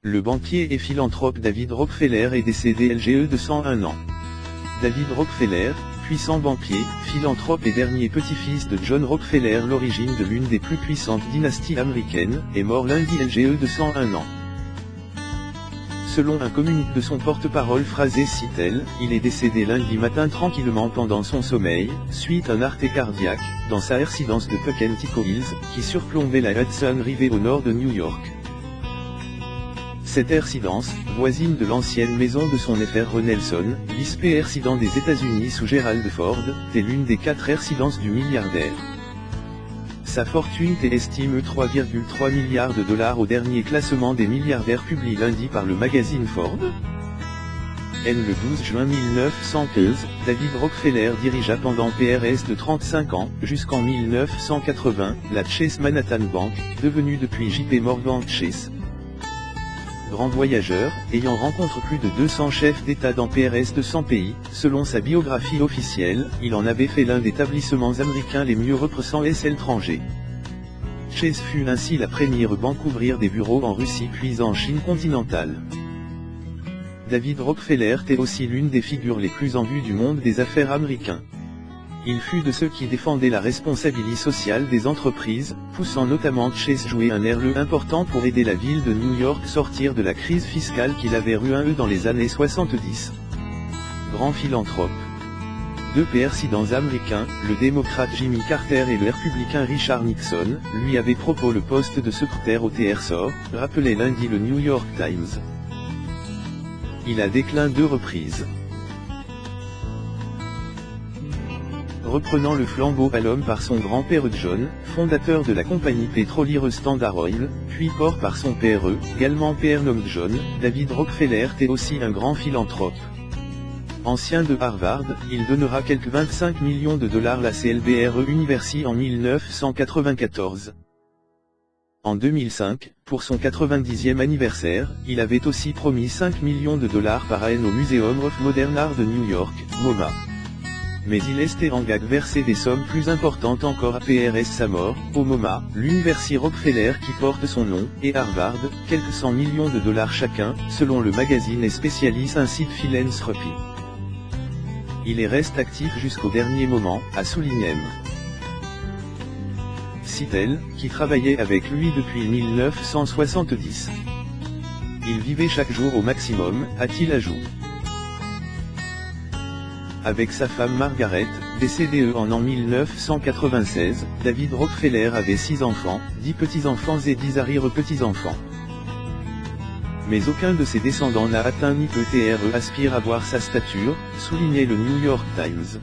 Le banquier et philanthrope David Rockefeller est décédé LGE de 101 ans. David Rockefeller, puissant banquier, philanthrope et dernier petit-fils de John Rockefeller, l'origine de l'une des plus puissantes dynasties américaines, est mort lundi LGE de 101 ans. Selon un communiqué de son porte-parole Phrasé Sitel, il est décédé lundi matin tranquillement pendant son sommeil, suite à un arrêt cardiaque, dans sa résidence de Pocantico Hills, qui surplombait la Hudson River au nord de New York. Cette résidence, voisine de l'ancienne maison de son frère Nelson, vice-président des États-Unis sous Gerald Ford, est l'une des 4 résidences du milliardaire. Sa fortune est estimée 3,3 milliards de dollars au dernier classement des milliardaires publié lundi par le magazine Forbes. Le 12 juin 1915, David Rockefeller dirigea pendant PRS de 35 ans, jusqu'en 1980, la Chase Manhattan Bank, devenue depuis JP Morgan Chase. Grand voyageur, ayant rencontré plus de 200 chefs d'État dans PRS de 100 pays, selon sa biographie officielle, il en avait fait l'un des établissements américains les mieux représentant l'étranger. Chase fut ainsi la première banque à ouvrir des bureaux en Russie puis en Chine continentale. David Rockefeller était aussi l'une des figures les plus en vue du monde des affaires américain. Il fut de ceux qui défendaient la responsabilité sociale des entreprises, poussant notamment Chase jouer un rôle important pour aider la ville de New York sortir de la crise fiscale qu'il avait ruiné dans les années 70. Grand philanthrope. 2 présidents américains, le démocrate Jimmy Carter et le républicain Richard Nixon, lui avaient proposé le poste de secrétaire au Trésor, rappelait lundi le New York Times. Il a décliné 2 reprises. Reprenant le flambeau à l'homme par son grand-père John, fondateur de la compagnie pétrolière Standard Oil, puis port par son père, également père nommé John, David Rockefeller était aussi un grand philanthrope. Ancien de Harvard, il donnera quelques 25 millions de dollars à la CLBR University en 1994. En 2005, pour son 90e anniversaire, il avait aussi promis 5 millions de dollars par an au Museum of Modern Art de New York, MoMA. Mais il estait engagé verser des sommes plus importantes encore à PRS sa mort, au MoMA, l'université Rockefeller qui porte son nom, et Harvard, quelques 100 millions de dollars chacun, selon le magazine et spécialiste ainsi de philanthropie. Il reste actif jusqu'au dernier moment, a souligné M. Sitel, qui travaillait avec lui depuis 1970. Il vivait chaque jour au maximum, a-t-il ajouté. Avec sa femme Margaret, décédée en 1996, David Rockefeller avait 6 enfants, 10 petits-enfants et 10 arrière-petits-enfants. Mais aucun de ses descendants n'a atteint ni peut-être aspire à voir sa stature, soulignait le New York Times.